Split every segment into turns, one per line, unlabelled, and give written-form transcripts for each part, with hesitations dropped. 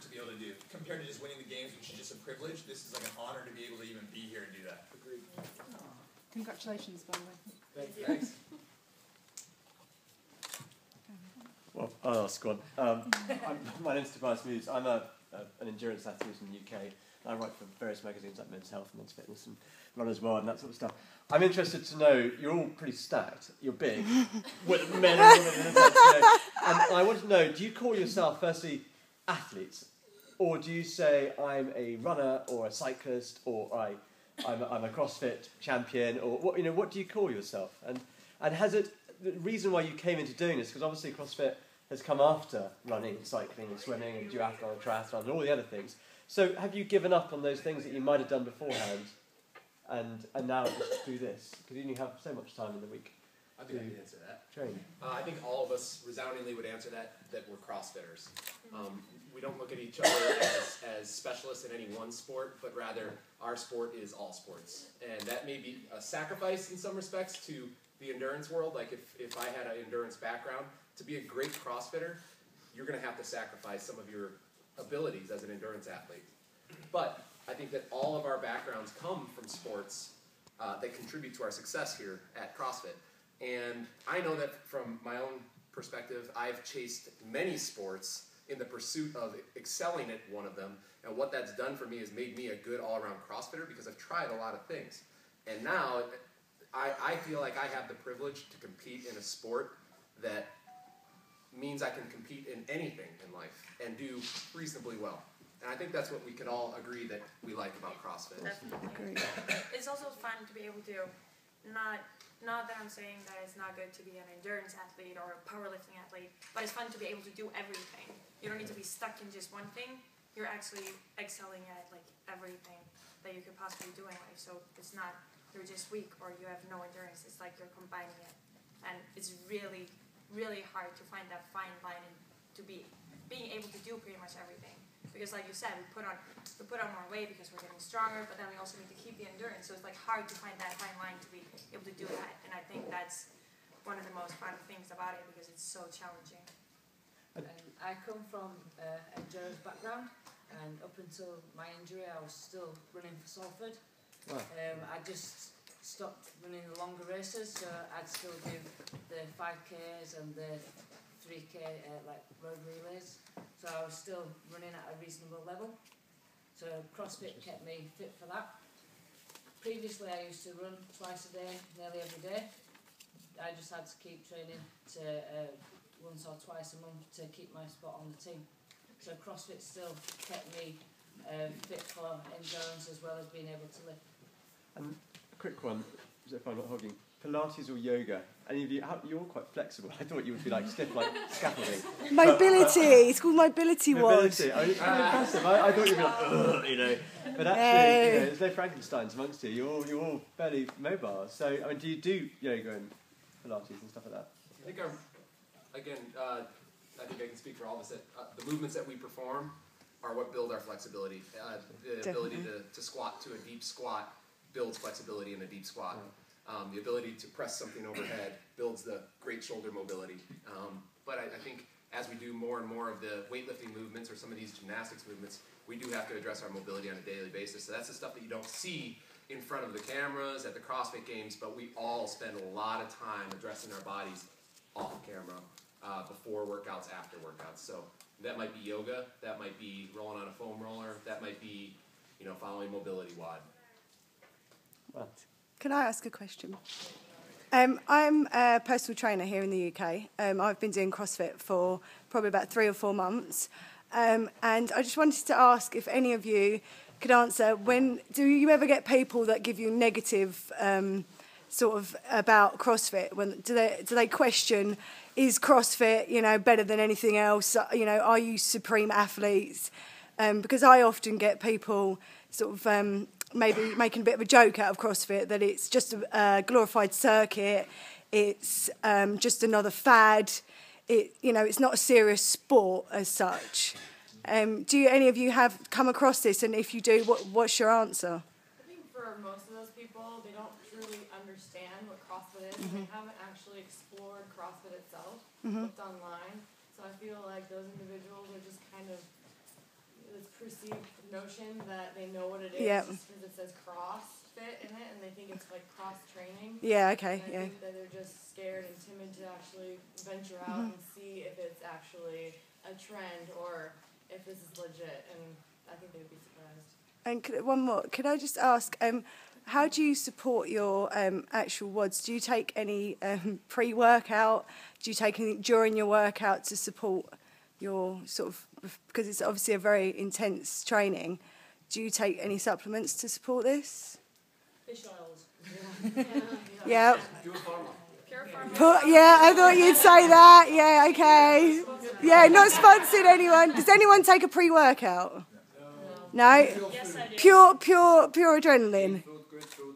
to be able to do. Compared to just winning the games, which is just a privilege, this is like an honor to be able to even be here and do that.
Agreed.
Congratulations, by the way.
Thanks.
Well, I'll ask one. My name's Tobias Muse. I'm an endurance athlete in the UK. And I write for various magazines like Men's Health and Men's Fitness and Runner's World and that sort of stuff. I'm interested to know, you're all pretty stacked. You're big. With men and women and stuff, you know. And I want to know, do you call yourself, firstly, athletes? Or do you say, I'm a runner or a cyclist or I'm a CrossFit champion? Or what do you call yourself? And has it, the reason why you came into doing this, because obviously CrossFit has come after running, cycling and swimming and duathlon and triathlon and all the other things. So have you given up on those things that you might have done beforehand and now just do this? Because you only have so much time in the week.
I think I can answer that.
Train.
I think all of us resoundingly would answer that we're CrossFitters. We don't look at each other as specialists in any one sport, but rather our sport is all sports. And that may be a sacrifice in some respects to the endurance world. Like if I had an endurance background, to be a great CrossFitter, you're going to have to sacrifice some of your abilities as an endurance athlete. But I think that all of our backgrounds come from sports that contribute to our success here at CrossFit. And I know that from my own perspective, I've chased many sports in the pursuit of excelling at one of them. And what that's done for me is made me a good all-around CrossFitter because I've tried a lot of things. And now I feel like I have the privilege to compete in a sport that means I can compete in anything in life and do reasonably well. And I think that's what we can all agree that we like about CrossFit.
Definitely. It's also fun to be able to, not that I'm saying that it's not good to be an endurance athlete or a powerlifting athlete, but it's fun to be able to do everything. You don't need to be stuck in just one thing. You're actually excelling at like everything that you could possibly do in life. So it's not you're just weak or you have no endurance. It's like you're combining it. And it's really, really hard to find that fine line and to being able to do pretty much everything. Because like you said, we put on more weight because we're getting stronger, but then we also need to keep the endurance. So it's like hard to find that fine line to be able to do that. And I think that's one of the most fun things about it because it's so challenging.
I come from an endurance background, and up until my injury, I was still running for Salford.
Wow.
I just stopped running the longer races, so I'd still do the 5Ks and the 3K like road relays. So I was still running at a reasonable level. So CrossFit kept me fit for that. Previously, I used to run twice a day, nearly every day. I just had to keep training to once or twice a month to keep my spot on the team. So CrossFit still kept me fit for endurance as well as being able to lift.
And a quick one, if I'm not hogging, Pilates or yoga? Any of you, you're all quite flexible. I thought you would be like stiff like scaffolding.
Mobility, it's called Mobility Ward.
Mobility, I mean, it's kind of impressive. I thought you'd be like, ugh, you know. But actually, you know, there's no Frankensteins amongst you. You're all fairly mobile. So, I mean, do you do yoga and Pilates and stuff like that?
I think I think I can speak for all of us that the movements that we perform are what build our flexibility. The ability to squat to a deep squat builds flexibility in a deep squat. The ability to press something overhead builds the great shoulder mobility. But I think as we do more and more of the weightlifting movements or some of these gymnastics movements, we do have to address our mobility on a daily basis. So that's the stuff that you don't see in front of the cameras at the CrossFit Games, but we all spend a lot of time addressing our bodies off camera, before workouts, after workouts. So that might be yoga, that might be rolling on a foam roller, that might be, following mobility WOD.
Well.
Can I ask a question? I'm a personal trainer here in the UK. I've been doing CrossFit for probably about 3 or 4 months. And I just wanted to ask if any of you could answer, do you ever get people that give you negative sort of about CrossFit? Do they question, is CrossFit, better than anything else? Are you supreme athletes? Because I often get people sort of maybe making a bit of a joke out of CrossFit, that it's just a glorified circuit, it's just another fad, it's not a serious sport as such. Do any of you have come across this, and if you do, what's your answer?
I think for most of those people, they don't truly understand what CrossFit is, and they haven't actually explored CrossFit itself, looked online. So I feel like those individuals are just kind of preconceived notion that they know what it is
Yeah.
just because it says CrossFit in it, and they think it's like cross training.
Yeah, okay,
And I
yeah.
think that they're just scared and timid to actually venture out and see if it's actually a trend or if this is legit, and I think they would be surprised.
And one more, could I just ask, how do you support your actual WODs? Do you take any pre-workout? Do you take anything during your workout to support your sort of, because it's obviously a very intense training, do you take any supplements to support this?
Fish oils.
Yeah.
Pure pharma.
Pure pharma.
Yeah, I thought you'd say that. Yeah, okay. Yeah, not sponsored anyone. Does anyone take a pre-workout? No?
Yes, I do.
Pure adrenaline.
Food, good food,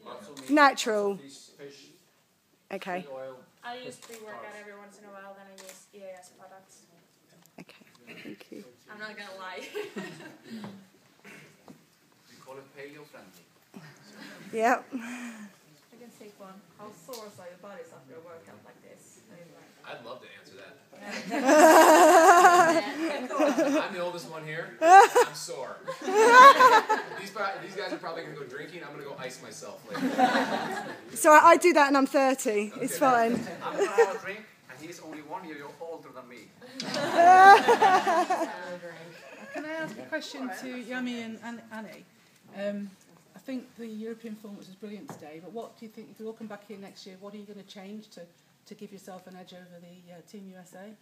lots of meat,
Natural.
lots of fish,
Okay.
oil.
I use pre-workout every once in a while, then I use EAS products.
Okay, thank you.
I'm not gonna lie.
We call it paleo friendly.
Yep.
I can take one. How sore are your bodies after a workout like this?
I'd love to answer that. I'm the oldest one here. I'm sore. These guys are probably going to go drinking. I'm going to go ice myself later.
So I do that and I'm 30. It's fine.
I'm going to have a drink, and he's only 1 year older than me.
Can I ask a question to Yami and Annie? I think the European performance was brilliant today, but what do you think, if you all come back here next year, what are you going to change to give yourself an edge over the Team USA?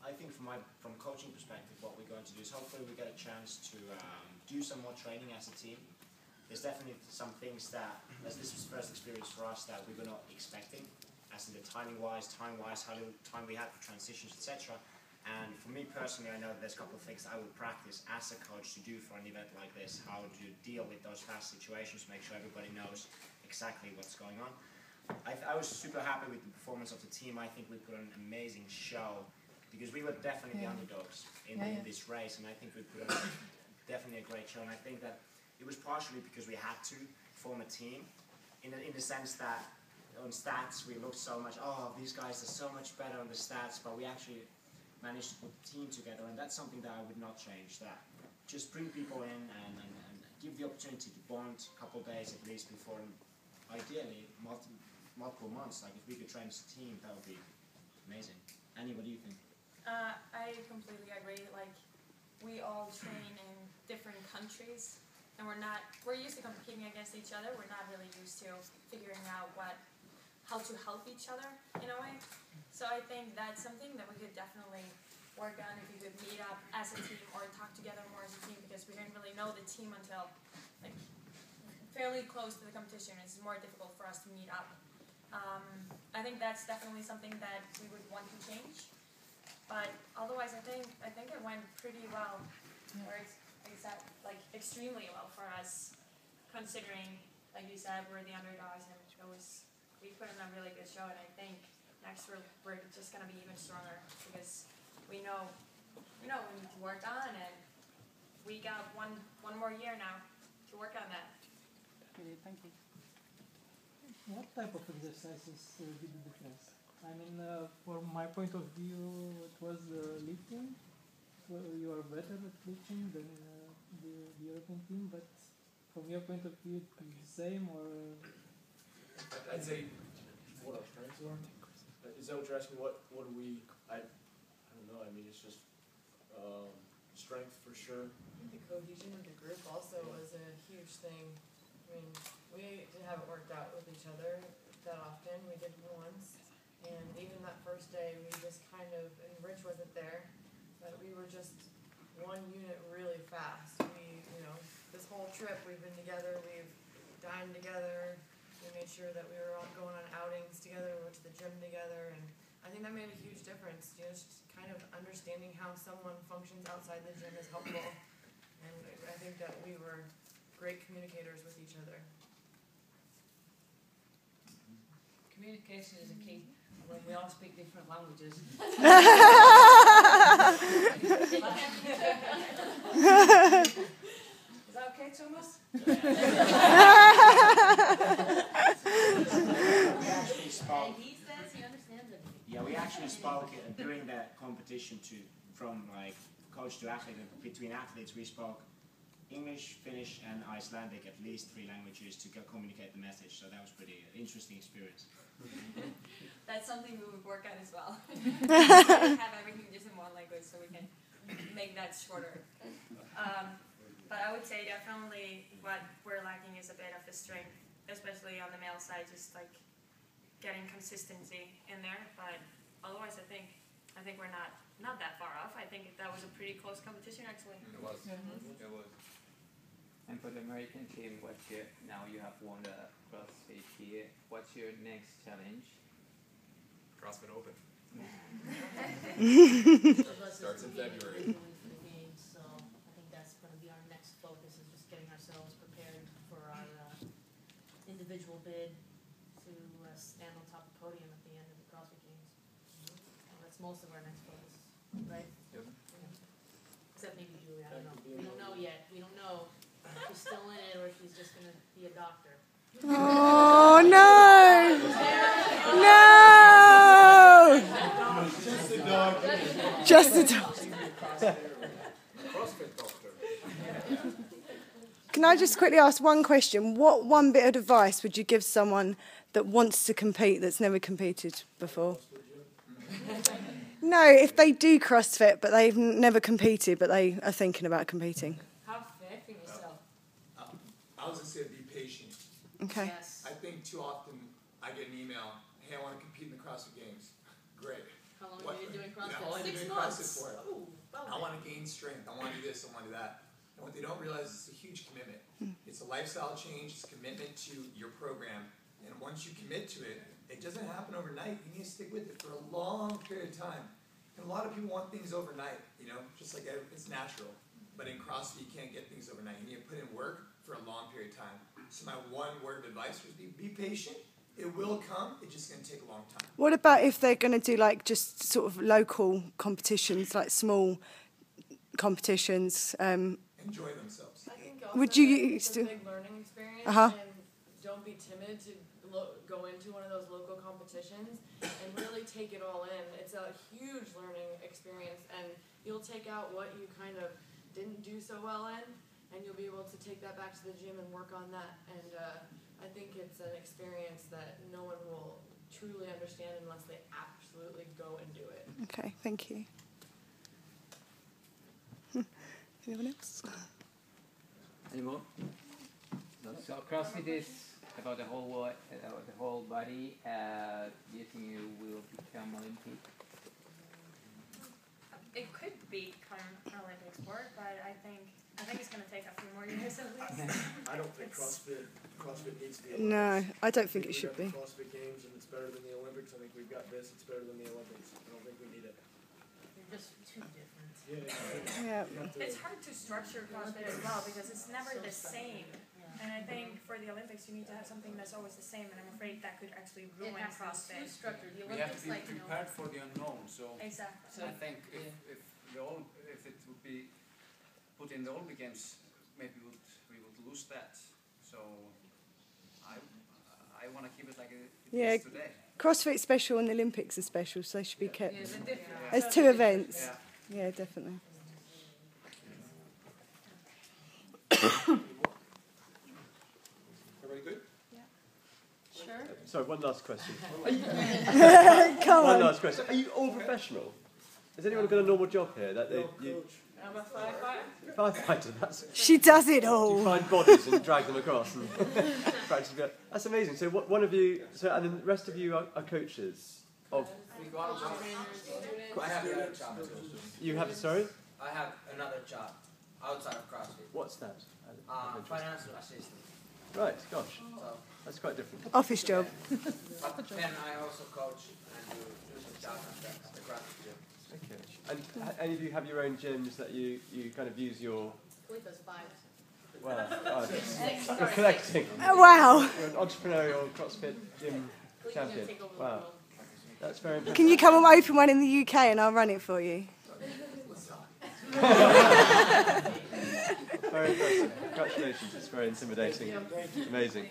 I think from coaching perspective, what we're going to do is hopefully we get a chance to do some more training as a team. There's definitely some things that, as this was first experience for us, that we were not expecting, as in the time-wise, how little time we had for transitions, etc. And for me personally, I know there's a couple of things I would practice as a coach to do for an event like this, how to deal with those fast situations, make sure everybody knows exactly what's going on. I was super happy with the performance of the team. I think we put on an amazing show because we were definitely the underdogs in this race, and I think we put on definitely a great show. And I think that it was partially because we had to form a team in the sense that on stats we looked so much, oh, these guys are so much better on the stats, but we actually managed to put the team together, and that's something that I would not change. That just bring people in and give the opportunity to bond a couple of days at least before, and ideally multiple months. Like if we could train as a team, that would be amazing. Annie, what do you think?
I completely agree. Like, we all train in different countries, and we're used to competing against each other. We're not really used to figuring out how to help each other in a way. So I think that's something that we could definitely work on if we could meet up as a team or talk together more as a team, because we didn't really know the team until like fairly close to the competition. It's more difficult for us to meet up. I think that's definitely something that we would want to change. But otherwise, I think it went pretty well, or like extremely well for us, considering, like you said, we're the underdogs, and we put in a really good show. And I think next we're just gonna be even stronger because we know we need to work on, and we got one more year now to work on that.
Brilliant, thank you.
What type of exercises did the difference? I mean, from my point of view, it was lifting. So you are better at lifting than the European team, but from your point of view, it's the same, or?
I'd say what our strengths are. Is that what you're asking? What do we? I don't know. I mean, it's just strength for sure.
I think the cohesion of the group also was a huge thing. I mean, we haven't worked out with each other that often. We did once, and even that first day, we just kind of, and Rich wasn't there, but we were just one unit really fast. This whole trip we've been together, we've dined together, we made sure that we were all going on outings together, we went to the gym together, and I think that made a huge difference. Just kind of understanding how someone functions outside the gym is helpful, and I think that we were great communicators with each other.
Communication is a key when we all speak different languages. Is that okay, Thomas?
We actually spoke.
He says he understands it.
Yeah, we actually spoke during the competition from like coach to athlete, and between athletes we spoke English, Finnish, and Icelandic, at least 3 languages to communicate the message. So that was pretty interesting experience.
That's something we would work on as well. Have everything just in one language so we can make that shorter. But I would say definitely what we're lacking is a bit of the strength, especially on the male side, just like getting consistency in there. But otherwise, I think we're not that far off. I think that was a pretty close competition actually.
It was.
Mm-hmm.
It was.
And for the American team, now you have won the CrossFit here. What's your next challenge?
CrossFit Open.
Starts in February.
So I think that's going to be our next focus, is just getting ourselves prepared for our individual bid to stand on top of the podium at the end of the CrossFit Games. So that's most of our next focus, right?
Yep.
Yeah. Except maybe Julie, I don't know. We don't know yet. We don't know if she's still in it or if she's just going to be a doctor.
Oh no! No!
Just a dog.
Just a dog.
CrossFit doctor.
Can I just quickly ask one question? What one bit of advice would you give someone that wants to compete that's never competed before? No, if they do CrossFit but they've never competed but they are thinking about competing.
Have faith in yourself.
I was going to say be patient.
Okay.
Yes.
I think too often I get an email, hey, I want to compete in the CrossFit Games. Great.
How long have you been doing CrossFit?
How long have you
6
been doing
months.
CrossFit for?
Ooh, well
I want to gain strength. I want to do this. I want to do that. And what they don't realize is it's a huge commitment. It's a lifestyle change. It's a commitment to your program. And once you commit to it, it doesn't happen overnight. You need to stick with it for a long period of time. And a lot of people want things overnight, just like it's natural. But in CrossFit, you can't get things overnight. You need to put in work for a long period of time. So my one word of advice would be patient. It will come. It's just going to take a long time.
What about if they're going to do like just sort of local competitions, like small competitions?
Enjoy themselves.
I think also
Would you
it's
still-
a big learning experience,
Uh-huh.
and don't be timid to go into one of those local competitions and really take it all in. It's a huge learning experience, and you'll take out what you kind of didn't do so well in, and you'll be able to take that back to the gym and work on that. And I think it's an experience that no one will truly understand unless they absolutely go and do it.
Okay, thank you. Anyone else?
Any more? So CrossFit is about the whole body. Do you think you will become Olympic?
It could become an Olympic sport, but I think it's going to take a few more years at least.
I don't think CrossFit needs to be.
No, I don't think it should
We
be.
have the CrossFit Games and it's better than the Olympics. I think we've got this. It's better than the Olympics. I don't think we need it.
They're just too different.
Yeah.
It's hard to structure CrossFit as well because it's never the same. And I think for the Olympics you need to have something that's always the same, and I'm afraid that could actually ruin CrossFit.
Structured. The
We have to
Olympics,
be
like,
prepared for the unknown. So
Exactly.
I think if it would be put in the Olympic Games, maybe we would lose that. So I want to keep it like it is today.
CrossFit's special and the Olympics are special, so they should be kept.
Yeah, they're different.
There's 2 events. Yeah, definitely.
Everybody good?
Sure.
Sorry, one last question.
Come
One
on.
last question. Are you all professional? Has anyone got a normal job here? That
No,
you
coach.
I'm a firefighter.
firefighter. That's.
She does it
You
all.
find bodies and drag them across. And practice. That's amazing. So one of you, and then the rest of you are coaches of.
I have the other job too.
You have, sorry?
I have another job outside of CrossFit.
What's that?
Financial assistant.
Right, gosh.
So,
That's quite different.
Office job.
but then I also coach and do some jobs at the CrossFit gym.
Okay. And any of you have your own gyms that you kind of use your.
Felipe's 5.
Well, you're collecting.
Wow.
You're an entrepreneurial CrossFit gym champion. Wow. That's very impressive.
Can you come and open one in the UK and I'll run it for you?
Very impressive. Congratulations. It's very intimidating. Amazing.